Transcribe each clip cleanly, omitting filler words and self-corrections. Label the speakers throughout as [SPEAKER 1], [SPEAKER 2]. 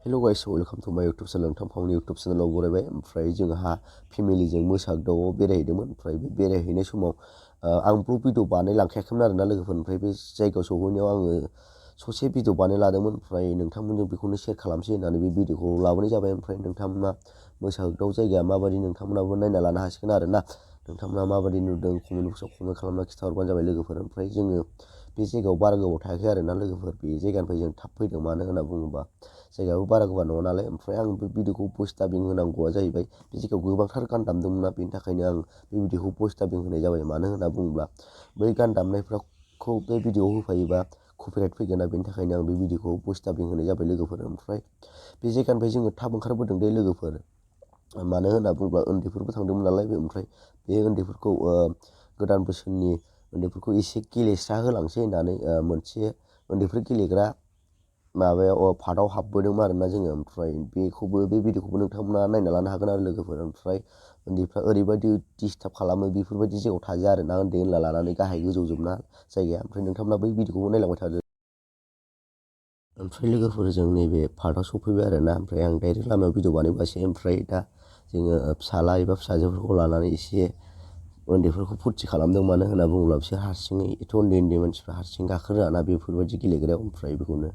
[SPEAKER 1] Hello guys, welcome to my YouTube channel. नोंथांनि YouTube channel आव बरायबाय। ओमफ्राय जोंहा फेमिलिजों मोसा हwgdao बेरायहैदोंमोन। ओमफ्राय बे बेरायहैनाय समाव आं भिडिअ बानायलांखायाखैमोन आरोना लोगोफोर। ओमफ्राय बे जायगायाव सहैनायाव आङो ससे भिडिअ बानायलादोंमोन। ओमफ्राय नोंथांमोनजों बेखौनो शेयार खालामसै होननानै बे भिडिअखौ लाबोनाय जाबाय। ओमफ्राय नोंथांमोना मोसा हwgdao जायगाया माबायदि नोंथांमोनाबो नायना लानो हासिगोन आरोना। नोंथांमोना माबायदि नुदों कमेन्ट बक्सआव कमेन्ट खालामना खिन्थाहरबानो जाबाय लोगोफोर। ओमफ्राय जोङो बे जायगायाव बारा गोबाव थायाखै आरोना लोगोफोर। बे जायगानिफ्राय जों थाब फैदों मानो होनना बुङोबा जायगायाबो बारा गोबां नङा नालाय। ओमफ्राय आं बे भिडिअखौ भइस डाबिं होनांगौआ जाहैबाय बे जायगायाव गोबांथार गान दामदोंमोन ना, बेनि थाखायनो आं बे भिडिअखौ भइस डाबिं होनाय जाबाय। मानो होनना बुङोब्ला बै गान दामनायफोरखौ बे भिडिअआव होफायोबा कपिराइट फैगोन ना, बेनि थाखायनो आं बे भिडिअखौ भइस डाबिं होनाय जाबाय लोगोफोर। ओमफ्राय बे जायगानिफ्राय जोङो थाब ओंखारबोदों दे लोगोफोर। मानो होनना बुङोब्ला उन्दैफोरबो थांदोंमोन नालाय ओमफ्राय बे उन्दैफोरखौ गोदान बोसोरनि उन्दैफोरखौ एसे गेलेस्रा होलांसै होननानै मोनसे उन्दैफोर गेलेग्रा माबायाव पार्टआव हाबबोदोंमोन आरोना जोङो। ओमफ्राय बे भिडिअखौबो नोंथांमोना नायना लानो हागोन आरो लोगोफोर। ओमफ्राय उन्दैफ्रा ओरैबायदि डिस्टार्ब खालामो, बेफोरबायदि जायगायाव थाजाया आरोना, उन्दै उनला लानानै गाहाय गोजौजोबना जायगाया। ओमफ्राय नोंथांमोना बै भिडिअखौबो नायलांबाय थादो। ओमफ्राय लोगोफोर जों नैबे पार्टआव सफैबाय आरोना। ओमफ्राय आं डाइरेक्ट लामायाव भिडिअ बानायबोआसै। ओमफ्राय दा जोङो फिसाला एबा फिसाजोफोरखौ लानानै एसे उन्दैफोरखौ फुरथि खालामदों। मानो होनना बुङोब्ला बिसोर हारसिङै एथ' उन्दै मानसिफ्रा हारसिं गाखोनो रोङाना बेफोरबायदि गेलेग्रायाव। ओमफ्राय बेखौनो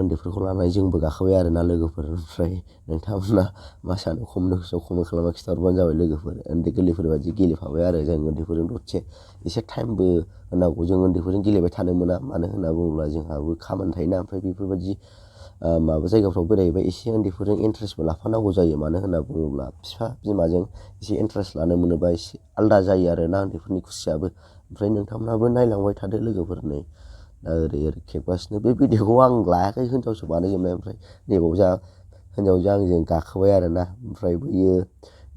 [SPEAKER 1] उन्दैफोरखौ लानानै जोंबो गाखोबाय आरोना लोगोफोर। ओमफ्राय नोंथांमोना मा सानो कमेन्ट बक्सआव कमेन्ट खालामना खिन्थाहरबानो जाबाय लोगोफोर। उन्दै गोरलैफोर बायदि गेलेफाबाय आरो जों उन्दैफोरजों दसे एसे टाइमबो होनांगौ। जों उन्दैफोरजों गेलेबाय थानो मोना, मानो होनना बुङोब्ला जोंहाबो खामानि थायोना। ओमफ्राय बेफोरबायदि माबा जायगाफ्राव बेरायहैबा एसे उन्दैफोरजों इन्टारेस्टबो लाफानांगौ जायो। मानो होनना बुङोब्ला बिफा बिमाजों एसे इन्टारेस्ट लानो मोनोबा एसे आलादा जायो आरोना उन्दैफोरनि खुसियाबो। ओमफ्राय नोंथांमोनाबो नायलांबाय थादो लोगोफोर। नै दा ओरै खेबगासिनो। बे भिडिअखौ आं लायाखै, हिनजावसो बानायजोबनाय। ओमफ्राय नैबाव जा हिनजावजों आंजों गाखोबाय आरोना। ओमफ्राय बैयो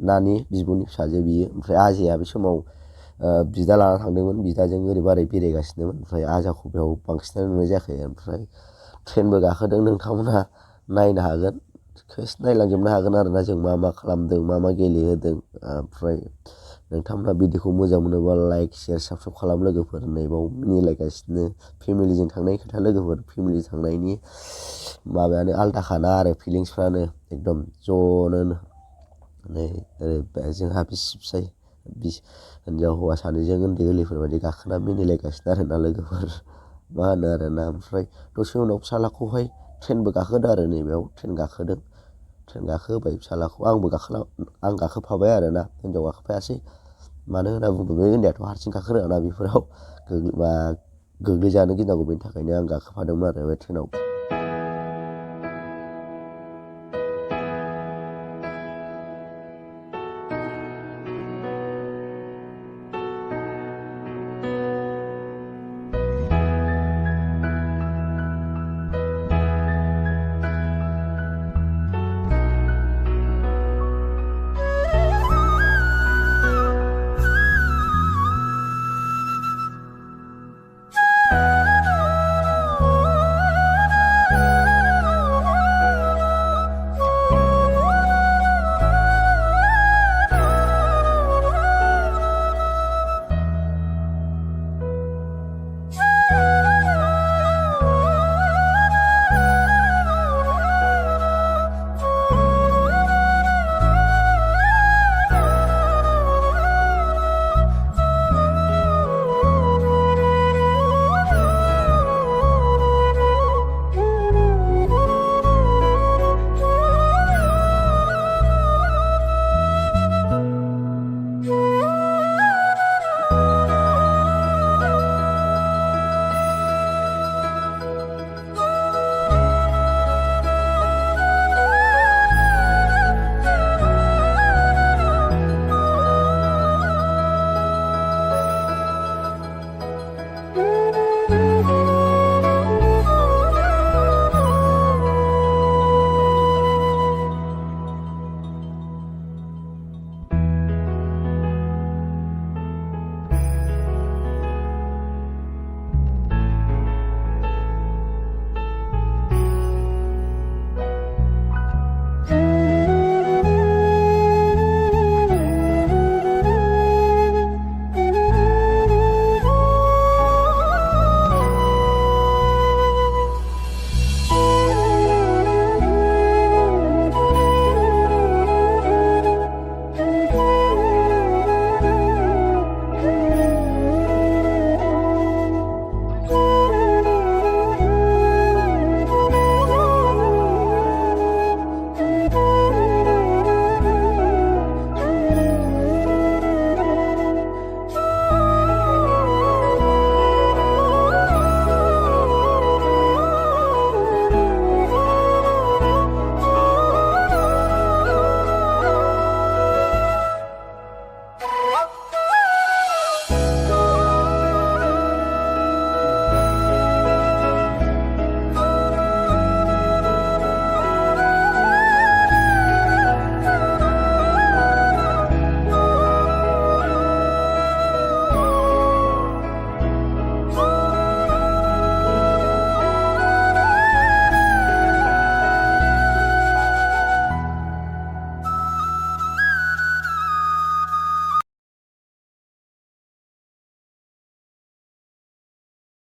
[SPEAKER 1] नानि बिब'नि फिसाजो बियो। ओमफ्राय आजाया बे समाव बिदा लाना थांदोंमोन, बिदाजों ओरै बारै बेरायगासिनोमोन। ओमफ्राय आजाखौ बेयाव बांसिनानो नुनाय जायाखै। ओमफ्राय ट्रेनबो गाखोदों, नोंथांमोनहा नायनो हागोन, नायलांजोबनो हागोन आरोना जों मा मा खालामदों, मा मा गेलेहोदों। ओमफ्राय नोंथांमोनहा भिडिअखौ मोजां मोनोबा लाइक शेयार साबस्क्राइब खालाम लोगोफोर। नैबाव मिनिलायगासिनो फेमिलिजों थांनायनि खोथा लोगोफोर। फेमिलि थांनायनि माबायानो आलदाखाना आरो फिलिंसफ्रानो एकदम ज'नो। नै जोंहा बिसि फिसाय हिनजाव हौवा सानैजों उन्दै गोरलैफोर बायदि गाखोना मिनिलायगासिनो आरोना लोगोफोर। मा होनो आरोना। ओमफ्राय दसे उनाव फिसालाखौहाय ट्रेनबो गाखोदों आरो नैबेयाव ट्रेन गाखोदों। ट्रेन गाखोहोबाय फिसालाखौ, आं गाखोफाबाय आरोना, हिनजाव गाखोफायासै। मानो होनना बुङोब्ला बे उन्दैयाथ' हारसिं गाखोनो रोङाना, बेफोराव गोग्लैजानो गिनांगौ, बेनि थाखायनो आं गाखोफादोंमोन आरो बे ट्रेनाव।